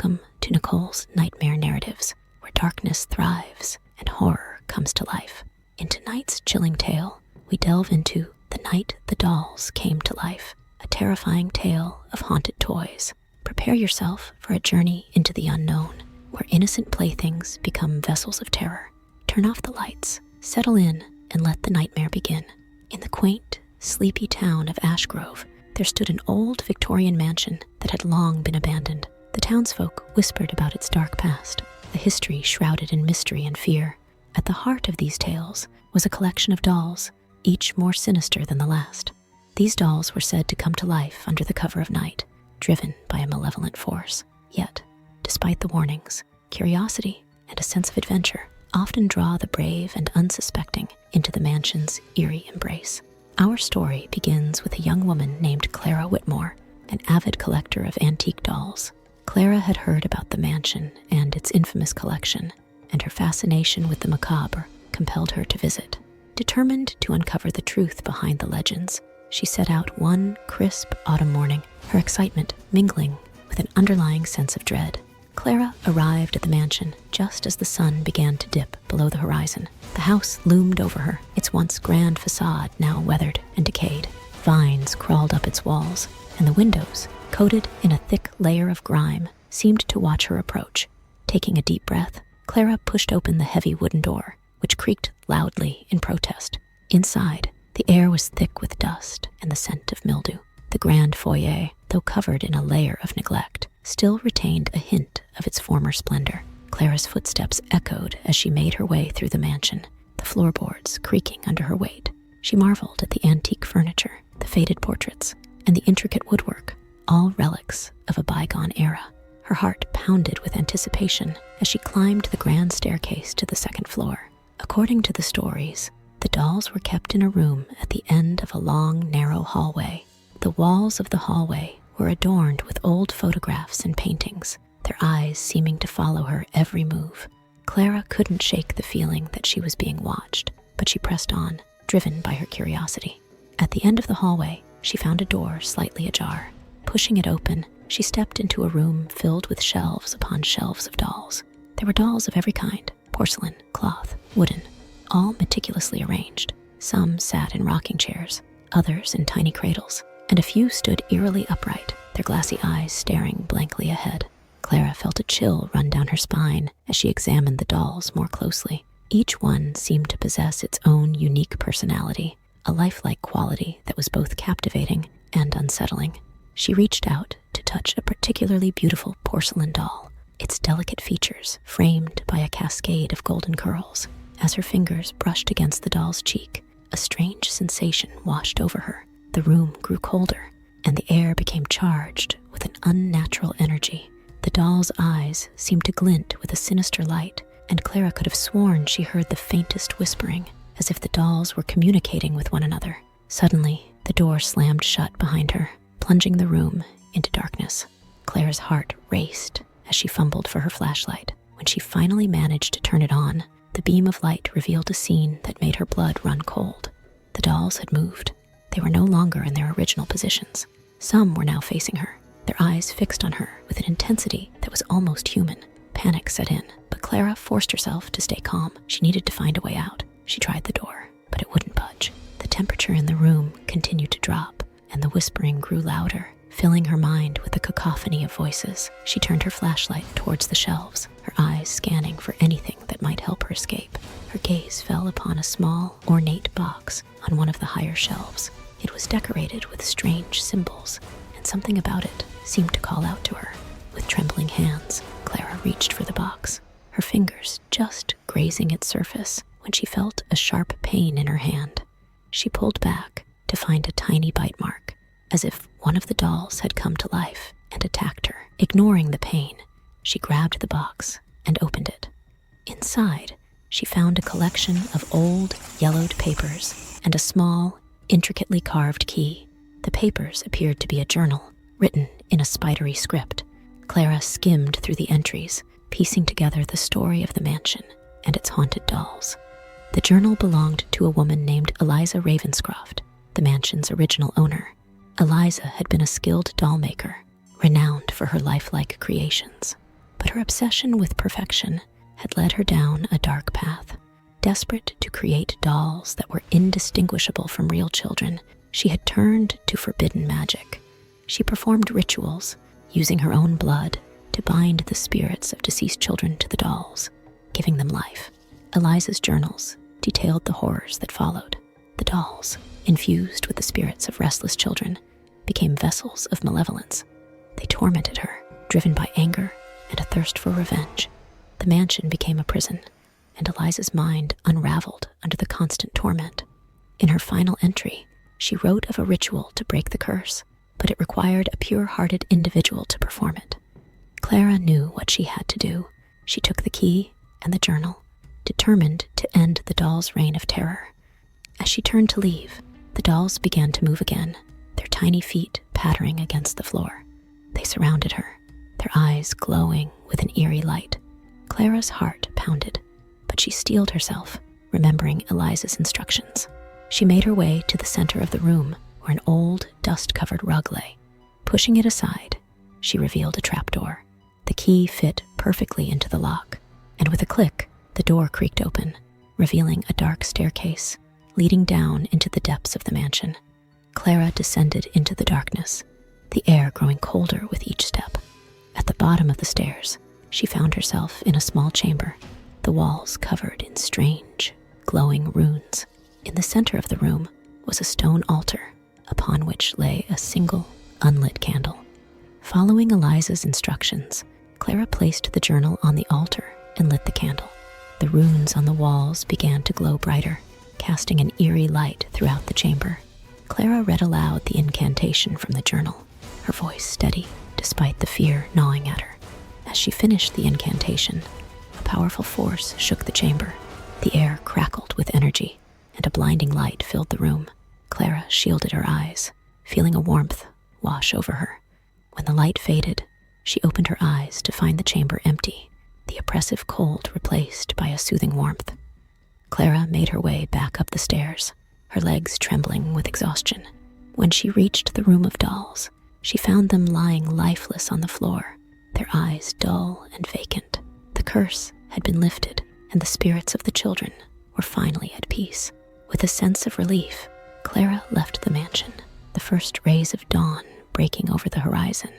Welcome to Nicole's Nightmare Narratives, where darkness thrives and horror comes to life. In tonight's chilling tale, we delve into The Night the Dolls Came to Life, a terrifying tale of haunted toys. Prepare yourself for a journey into the unknown, where innocent playthings become vessels of terror. Turn off the lights, settle in, and let the nightmare begin. In the quaint, sleepy town of Ashgrove, there stood an old Victorian mansion that had long been abandoned. The townsfolk whispered about its dark past, a history shrouded in mystery and fear. At the heart of these tales was a collection of dolls, each more sinister than the last. These dolls were said to come to life under the cover of night, driven by a malevolent force. Yet, despite the warnings, curiosity and a sense of adventure often draw the brave and unsuspecting into the mansion's eerie embrace. Our story begins with a young woman named Clara Whitmore, an avid collector of antique dolls. Clara had heard about the mansion and its infamous collection, and her fascination with the macabre compelled her to visit. Determined to uncover the truth behind the legends, she set out one crisp autumn morning, her excitement mingling with an underlying sense of dread. Clara arrived at the mansion just as the sun began to dip below the horizon. The house loomed over her, its once grand facade now weathered and decayed. Vines crawled up its walls, and the windows, coated in a thick layer of grime, seemed to watch her approach. Taking a deep breath, Clara pushed open the heavy wooden door, which creaked loudly in protest. Inside, the air was thick with dust and the scent of mildew. The grand foyer, though covered in a layer of neglect, still retained a hint of its former splendor. Clara's footsteps echoed as she made her way through the mansion, the floorboards creaking under her weight. She marveled at the antique furniture, the faded portraits, and the intricate woodwork, all relics of a bygone era. Her heart pounded with anticipation as she climbed the grand staircase to the second floor. According to the stories, the dolls were kept in a room at the end of a long, narrow hallway. The walls of the hallway were adorned with old photographs and paintings, their eyes seeming to follow her every move. Clara couldn't shake the feeling that she was being watched, but she pressed on, driven by her curiosity. At the end of the hallway, she found a door slightly ajar. Pushing it open, she stepped into a room filled with shelves upon shelves of dolls. There were dolls of every kind: porcelain, cloth, wooden, all meticulously arranged. Some sat in rocking chairs, others in tiny cradles, and a few stood eerily upright, their glassy eyes staring blankly ahead. Clara felt a chill run down her spine as she examined the dolls more closely. Each one seemed to possess its own unique personality, a lifelike quality that was both captivating and unsettling. She reached out to touch a particularly beautiful porcelain doll, its delicate features framed by a cascade of golden curls. As her fingers brushed against the doll's cheek, a strange sensation washed over her. The room grew colder, and the air became charged with an unnatural energy. The doll's eyes seemed to glint with a sinister light, and Clara could have sworn she heard the faintest whispering, as if the dolls were communicating with one another. Suddenly, the door slammed shut behind her, plunging the room into darkness. Clara's heart raced as she fumbled for her flashlight. When she finally managed to turn it on, the beam of light revealed a scene that made her blood run cold. The dolls had moved. They were no longer in their original positions. Some were now facing her, their eyes fixed on her with an intensity that was almost human. Panic set in, but Clara forced herself to stay calm. She needed to find a way out. She tried the door, but it wouldn't budge. The temperature in the room continued to drop, and the whispering grew louder, filling her mind with a cacophony of voices. She turned her flashlight towards the shelves, her eyes scanning for anything that might help her escape. Her gaze fell upon a small, ornate box on one of the higher shelves. It was decorated with strange symbols, and something about it seemed to call out to her. With trembling hands, Clara reached for the box, her fingers just grazing its surface when she felt a sharp pain in her hand. She pulled back to find a tiny bite mark, as if one of the dolls had come to life and attacked her. Ignoring the pain, she grabbed the box and opened it. Inside, she found a collection of old, yellowed papers and a small, intricately carved key. The papers appeared to be a journal, written in a spidery script. Clara skimmed through the entries, piecing together the story of the mansion and its haunted dolls. The journal belonged to a woman named Eliza Ravenscroft, the mansion's original owner. Eliza had been a skilled doll maker, renowned for her lifelike creations. But her obsession with perfection had led her down a dark path. Desperate to create dolls that were indistinguishable from real children, she had turned to forbidden magic. She performed rituals, using her own blood to bind the spirits of deceased children to the dolls, giving them life. Eliza's journals detailed the horrors that followed. The dolls, infused with the spirits of restless children, became vessels of malevolence. They tormented her, driven by anger and a thirst for revenge. The mansion became a prison, and Eliza's mind unraveled under the constant torment. In her final entry, she wrote of a ritual to break the curse, but it required a pure-hearted individual to perform it. Clara knew what she had to do. She took the key and the journal, determined to end the doll's reign of terror. As she turned to leave, the dolls began to move again, their tiny feet pattering against the floor. They surrounded her, their eyes glowing with an eerie light. Clara's heart pounded, but she steeled herself, remembering Eliza's instructions. She made her way to the center of the room where an old, dust-covered rug lay. Pushing it aside, she revealed a trapdoor. The key fit perfectly into the lock, and with a click, the door creaked open, revealing a dark staircase leading down into the depths of the mansion. Clara descended into the darkness, the air growing colder with each step. At the bottom of the stairs, she found herself in a small chamber, the walls covered in strange, glowing runes. In the center of the room was a stone altar, upon which lay a single, unlit candle. Following Eliza's instructions, Clara placed the journal on the altar and lit the candle. The runes on the walls began to glow brighter, casting an eerie light throughout the chamber. Clara read aloud the incantation from the journal, her voice steady despite the fear gnawing at her. As she finished the incantation, a powerful force shook the chamber. The air crackled with energy, and a blinding light filled the room. Clara shielded her eyes, feeling a warmth wash over her. When the light faded, she opened her eyes to find the chamber empty, the oppressive cold replaced by a soothing warmth. Clara made her way back up the stairs, her legs trembling with exhaustion. When she reached the room of dolls, she found them lying lifeless on the floor, their eyes dull and vacant. The curse had been lifted, and the spirits of the children were finally at peace. With a sense of relief, Clara left the mansion, the first rays of dawn breaking over the horizon.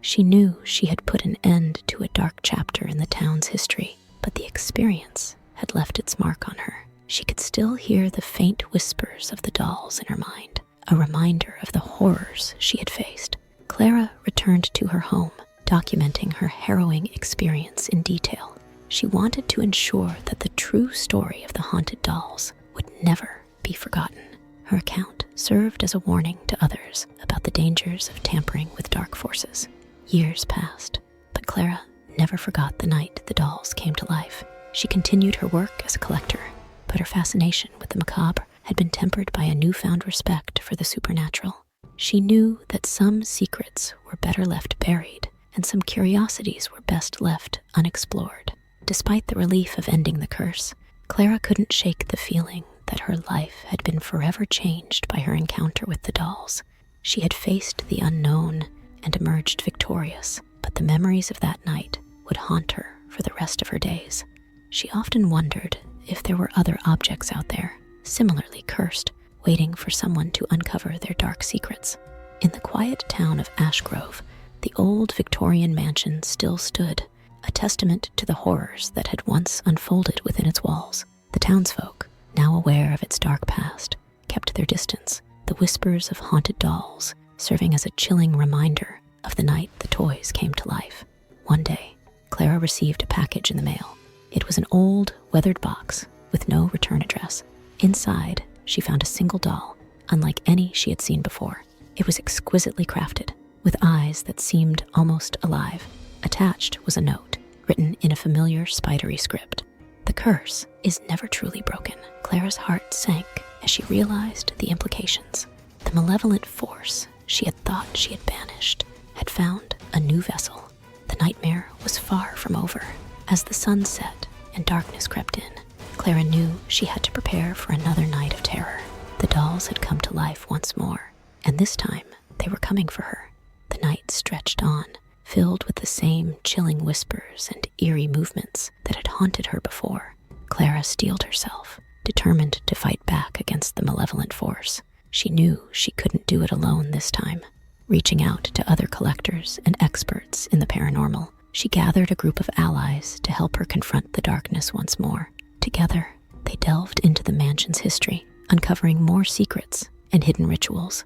She knew she had put an end to a dark chapter in the town's history, but the experience had left its mark on her. She could still hear the faint whispers of the dolls in her mind, a reminder of the horrors she had faced. Clara returned to her home, documenting her harrowing experience in detail. She wanted to ensure that the true story of the haunted dolls would never be forgotten. Her account served as a warning to others about the dangers of tampering with dark forces. Years passed, but Clara never forgot the night the dolls came to life. She continued her work as a collector, but her fascination with the macabre had been tempered by a newfound respect for the supernatural. She knew that some secrets were better left buried, and some curiosities were best left unexplored. Despite the relief of ending the curse, Clara couldn't shake the feeling that her life had been forever changed by her encounter with the dolls. She had faced the unknown and emerged victorious, but the memories of that night would haunt her for the rest of her days. She often wondered if there were other objects out there, similarly cursed, waiting for someone to uncover their dark secrets. In the quiet town of Ashgrove, the old Victorian mansion still stood, a testament to the horrors that had once unfolded within its walls. The townsfolk, now aware of its dark past, kept their distance, the whispers of haunted dolls serving as a chilling reminder of the night the toys came to life. One day, Clara received a package in the mail. It was an old, weathered box with no return address. Inside, she found a single doll, unlike any she had seen before. It was exquisitely crafted, with eyes that seemed almost alive. Attached was a note, written in a familiar spidery script. The curse is never truly broken. Clara's heart sank as she realized the implications. The malevolent force she had thought she had banished had found a new vessel. The nightmare was far from over. As the sun set and darkness crept in, Clara knew she had to prepare for another night of terror. The dolls had come to life once more, and this time they were coming for her. The night stretched on, filled with the same chilling whispers and eerie movements that had haunted her before. Clara steeled herself, determined to fight back against the malevolent force. She knew she couldn't do it alone this time. Reaching out to other collectors and experts in the paranormal, she gathered a group of allies to help her confront the darkness once more. Together, they delved into the mansion's history, uncovering more secrets and hidden rituals.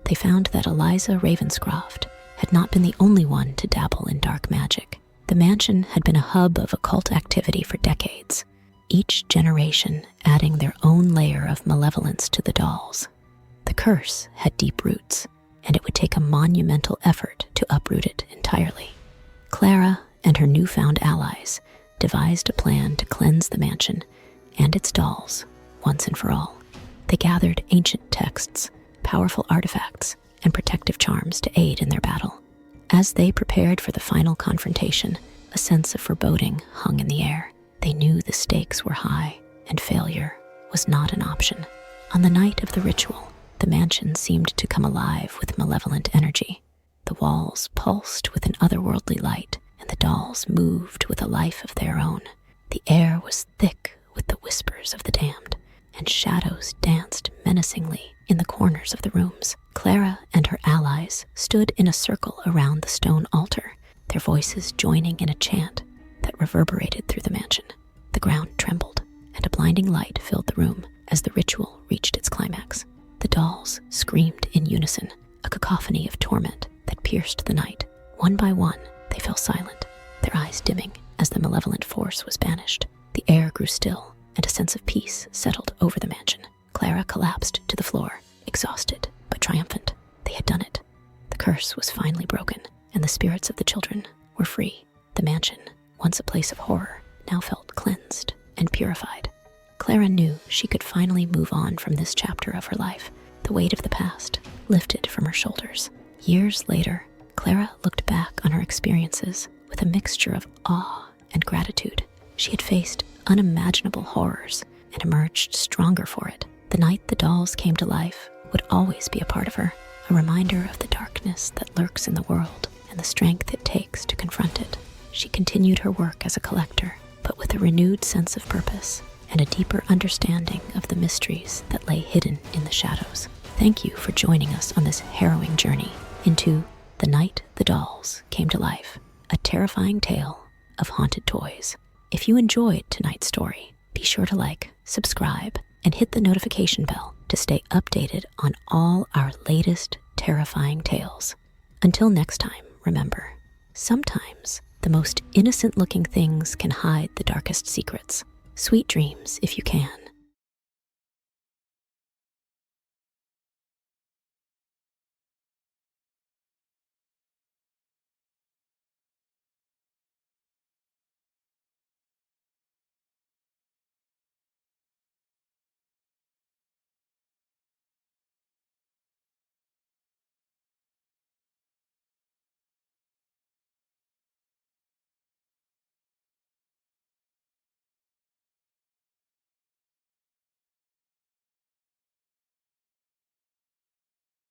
They found that Eliza Ravenscroft had not been the only one to dabble in dark magic. The mansion had been a hub of occult activity for decades, each generation adding their own layer of malevolence to the dolls. The curse had deep roots, and it would take a monumental effort to uproot it entirely. Clara and her newfound allies devised a plan to cleanse the mansion and its dolls once and for all. They gathered ancient texts, powerful artifacts, and protective charms to aid in their battle. As they prepared for the final confrontation, a sense of foreboding hung in the air. They knew the stakes were high, and failure was not an option. On the night of the ritual, the mansion seemed to come alive with malevolent energy. The walls pulsed with an otherworldly light, and the dolls moved with a life of their own. The air was thick with the whispers of the damned, and shadows danced menacingly in the corners of the rooms. Clara and her allies stood in a circle around the stone altar, their voices joining in a chant that reverberated through the mansion. The ground trembled, and a blinding light filled the room as the ritual reached its climax. The dolls screamed in unison, a cacophony of torment that pierced the night. One by one, they fell silent, their eyes dimming as the malevolent force was banished. The air grew still, and a sense of peace settled over the mansion. Clara collapsed to the floor, exhausted but triumphant. They had done it. The curse was finally broken, and the spirits of the children were free. The mansion, once a place of horror, now felt cleansed and purified. Clara knew she could finally move on from this chapter of her life, the weight of the past lifted from her shoulders. Years later, Clara looked back on her experiences with a mixture of awe and gratitude. She had faced unimaginable horrors and emerged stronger for it. The night the dolls came to life would always be a part of her, a reminder of the darkness that lurks in the world and the strength it takes to confront it. She continued her work as a collector, but with a renewed sense of purpose and a deeper understanding of the mysteries that lay hidden in the shadows. Thank you for joining us on this harrowing journey into The Night the Dolls Came to Life, a terrifying tale of haunted toys. If you enjoyed tonight's story, be sure to like, subscribe, and hit the notification bell to stay updated on all our latest terrifying tales. Until next time, remember, sometimes the most innocent-looking things can hide the darkest secrets. Sweet dreams if you can.